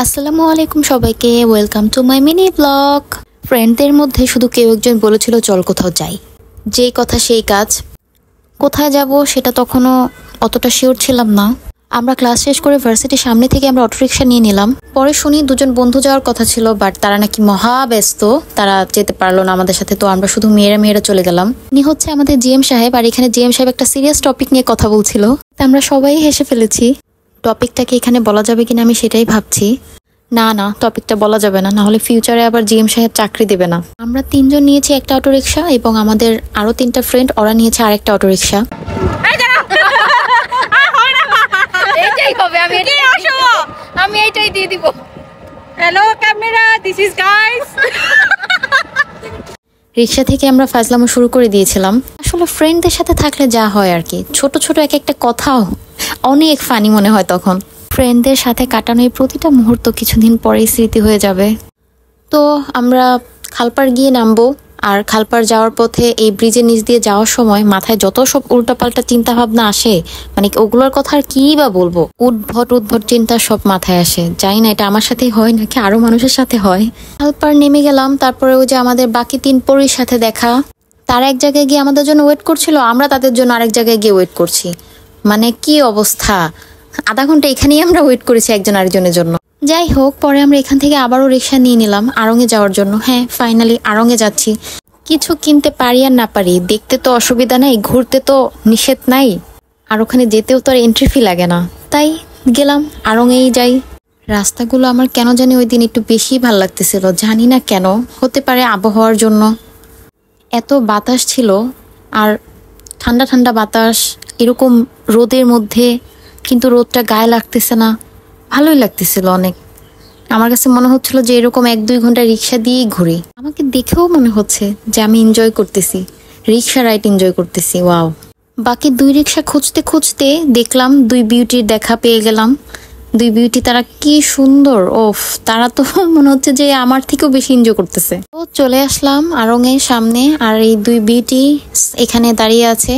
আসসালামু আলাইকুম সবাইকে, welcome to my mini blog. ফ্রেন্ডদের মধ্যে শুধু কেউ একজন বলেছিল চল কোথাও যাই, যেই কথা সেই কাজ। কোথায় যাব সেটা তখনও অতটা শিওর ছিলাম না। আমরা ক্লাস শেষ করে ভার্সিটির সামনে থেকে আমরা অটোরিকশা নিয়ে নিলাম। পরে শুনি দুজন বন্ধু যাওয়ার কথা ছিল, বাট তারা নাকি মহা ব্যস্ত, তারা যেতে পারলো না আমাদের সাথে। তো আমরা শুধু মেয়েরা চলে গেলাম। ইনি হচ্ছে আমাদের জিএম সাহেব, আর এখানে জিএম সাহেব একটা সিরিয়াস টপিক নিয়ে কথা বলছিল। আমরা সবাই হেসে ফেলেছি। টপিকটাকে এখানে বলা যাবে কিনা আমি সেটাই ভাবছি। না, টপিকটা বলা যাবে না, নাহলে ফিউচারে আবার জিএম সাহেব চাকরি দেবে না। আমরা তিনজন নিয়েছি একটা অটোরিকশা এবং আমাদের আরো তিনটা ফ্রেন্ড ওরা নিয়েছে আরেকটা অটোরিকশা। আমি এইটাই দিয়ে দিব। Hello camera, this is guys. Rickshaw থেকে আমরা ফাজলামো শুরু করে দিয়েছিলাম। আসলে ফ্রেন্ডদের সাথে থাকলে যা হয় আর কি, ছোট ছোট এক একটা কথাও অনেক ফানি মনে হয় তখন। ফ্রেন্ডদের সাথে কাটানো এই প্রতিটা মুহূর্ত কিছুদিন পরেই স্মৃতি হয়ে যাবে। তো আমরা খালপাড় গিয়ে নামবো, আর খালপাড় যাওয়ার পথে এই ব্রিজের নিচ দিয়ে যাওয়ার সময় মাথায় যত সব উল্টাপাল্টা চিন্তা ভাবনা আসে, মানে ওগুলোর কথা আর কি বা বলবো, উদ্ভট চিন্তা সব মাথায় আসে। জানি না এটা আমার সাথেই হয় নাকি আরো মানুষের সাথে হয়। খালপাড় নেমে গেলাম, তারপরে ওই যে আমাদের বাকি তিন পরীর সাথে দেখা, তারা এক জায়গায় গিয়ে আমাদের জন্য ওয়েট করছিল, আমরা তাদের জন্য আরেক জায়গায় গিয়ে ওয়েট করছি। মানে কি অবস্থা, আধা ঘন্টা এখানেই আমরা ওয়েট করেছি একজন আরেকজনের জন্য। যাই হোক, পরে আমরা এখান থেকে আবারও রিক্সা নিয়ে নিলাম আড়ং-এ যাওয়ার জন্য। হ্যাঁ, ফাইনালি আড়ং-এ যাচ্ছি। কিছু কিনতে পারি আর না পারি, দেখতে তো অসুবিধা নাই, ঘুরতে তো নিষেধ নাই, আর ওখানে যেতেও তো আর এন্ট্রি ফি লাগে না, তাই গেলাম আড়ং-এই যাই। রাস্তাগুলো আমার কেন জানি ওই দিন একটু বেশি ভাল লাগতেছিল, জানি না কেন, হতে পারে আবহাওয়ার জন্য। এত বাতাস ছিল, আর ঠান্ডা ঠান্ডা বাতাস, এরকম রোদের মধ্যে, কিন্তু রোদটা গায়ে লাগতেছে না, ভালোই লাগতেছিল অনেক। আমার কাছে মনে হচ্ছিল যে এরকম 1-2 ঘন্টা রিক্সা দিয়েই ঘুরি। আমাকে দেখেও মনে হচ্ছে যে আমি এনজয় করতেছি, রিক্সা রাইড এনজয় করতেছি। ওয়াও। বাকি 2 রিক্সা খুঁজতে খুঁজতে দেখলাম 2 বিউটির দেখা পেয়ে গেলাম। 2 বিউটি, তারা কি সুন্দর! ওফ, তারা তো মনে হচ্ছে যে আমার থেকেও বেশি এনজয় করতেছে। তো চলে আসলাম আড়ং-এর সামনে, আর এই 2 বিউটি এখানে দাঁড়িয়ে আছে।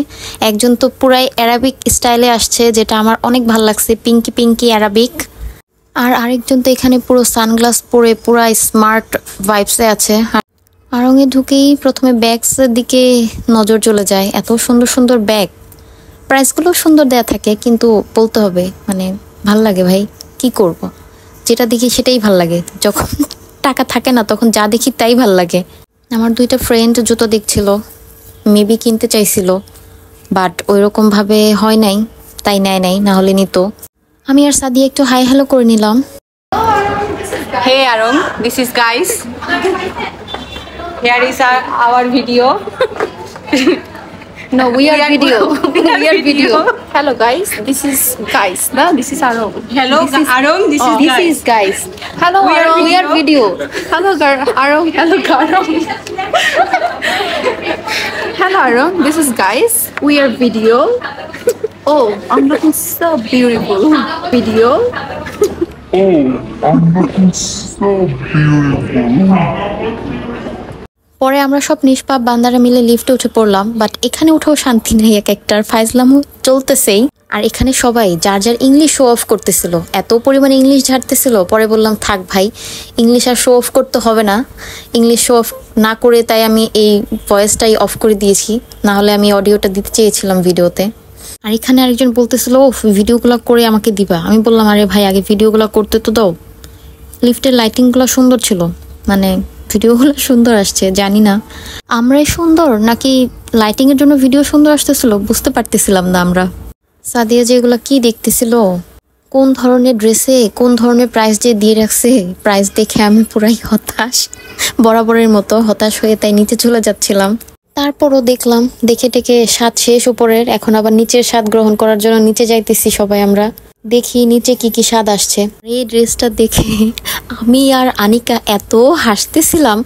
একজন তো পুরাই অ্যারাবিক স্টাইলে আসছে, যেটা আমার অনেক ভালো লাগছে, পিঙ্কি অ্যারাবিক। আর আরেকজন তো এখানে পুরো সানগ্লাস পরে পুরা স্মার্ট ভাইবসে আছে। আড়ং-এ ঢুকেই প্রথমে ব্যাগসের দিকে নজর চলে যায়, এত সুন্দর সুন্দর ব্যাগ। প্রাইসগুলো সুন্দর দেয়া থাকে, কিন্তু বলতে হবে মানে ভাল লাগে ভাই, কি করব, যেটা দেখি সেটাই ভাল লাগে। যখন টাকা থাকে না তখন যা দেখি তাই ভাল লাগে। আমার 2টা ফ্রেন্ড জুতো দেখছিল, মেবি কিনতে চাইছিল, বাট ওইরকম ভাবে হয় নাই, তাই নেয় নাই, না হলে নিত। আমি আর সাদিয়া একটু হাই হ্যালো করে নিলাম। Hey Arong, this is guys. Here is our video. No, we are video. We are video. Hello guys, this is guys. No, this is Arong. Hello Arong, this is This guys. is guys. Hello Arong, we are video. Hello Arong, hello Arong. Hello Arong, this is guys. We are video. Oh, I'm looking so beautiful. Video. পরে আমরা সব নিষ্পাপ বান্দারা মিলে লিফটে উঠে পড়লাম, but এখানে উঠেও শান্তি নেই, এক একটার ফাইজলামও চলতেছেই। আর এখানে সবাই যার যার ইংলিশ শো অফ করতেছিল, এত পরিমাণে ইংলিশ ঝাড়তেছিল। পরে বললাম থাক ভাই, ইংলিশ আর শো অফ করতে হবে না, ইংলিশ শো অফ না করে তাই আমি এই ভয়েসটাই অফ করে দিয়েছি, না হলে আমি অডিওটা দিতে চেয়েছিলাম ভিডিওতে। আর এখানে আরেকজন বলতেছিল ও ভিডিওগুলো করে আমাকে দিবা। আমি বললাম আরে ভাই আগে ভিডিওগুলো করতে তো দাও। লিফটের লাইটিংগুলো সুন্দর ছিল, মানে ভিডিওগুলো সুন্দর আসছে, জানি না আমরাই সুন্দর নাকি লাইটিং এর জন্য ভিডিও সুন্দর আসতেছিল, বুঝতে পারতেছিলাম না আমরা। সাদিয়া যেগুলো কি দেখতেছিল, কোন ধরনের ড্রেসে কোন ধরনের প্রাইস যে দিয়ে রাখছে, প্রাইস দেখে আমি পুরাই হতাশ, বরাবরের মতো হতাশ হয়ে তাই নিচে চলে যাচ্ছিলাম। তারপরও দেখলাম, দেখে টেকে স্বাদ শেষ উপরের, এখন আবার নিচের স্বাদ গ্রহণ করার জন্য নিচে যাইতেছি সবাই। আমরা দেখি নিচে কি কি স্বাদ আসছে। এই ড্রেসটা দেখে আমি আর আনিকা এত হাসতেছিলাম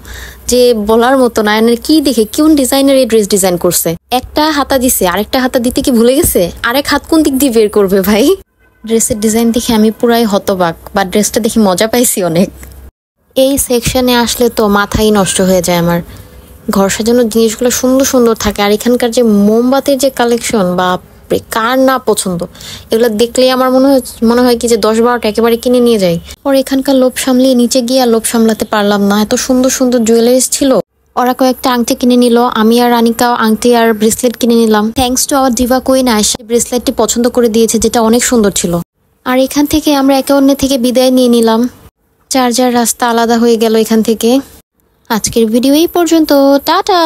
যে বলার মতো না। কি দেখে কোন ডিজাইনের এই ড্রেস ডিজাইন করছে, একটা হাতা দিছে, আরেকটা হাতা দিতে কি ভুলে গেছে, আরেক হাত কোন দিক দিয়ে বের করবে ভাই। ড্রেসের ডিজাইন দেখে আমি পুরাই হতবাক, বা ড্রেসটা দেখে মজা পাইছি অনেক। এই সেকশনে আসলে তো মাথাই নষ্ট হয়ে যায় আমার। ঘর সাজানোর জিনিসগুলো সুন্দর সুন্দর থাকে, আর এখানকার যে মোমবাতির যে কালেকশন, বাপ বাপরে কার না পছন্দ, এগুলো দেখলেই আমার মনে হয় কি যে 10-12টা একেবারে কিনে নিয়ে যাই। ওর এখানকার লোভ সামলিয়ে নিচে গিয়ে আর লোভ সামলাতে পারলাম না, এত সুন্দর সুন্দর জুয়েলারিস ছিল। ওরা কয়েকটা আংটি কিনে নিল, আমি আর রানিকা আংটি আর ব্রেসলেট কিনে নিলাম। Thanks to our diva queen Ayesha, ব্রেসলেটটি পছন্দ করে দিয়েছে যেটা অনেক সুন্দর ছিল। আর এখান থেকে আমরা একে অন্যের থেকে বিদায় নিয়ে নিলাম, যার যার রাস্তা আলাদা হয়ে গেল এখান থেকে। আজকের ভিডিও এই পর্যন্ত, টাটা।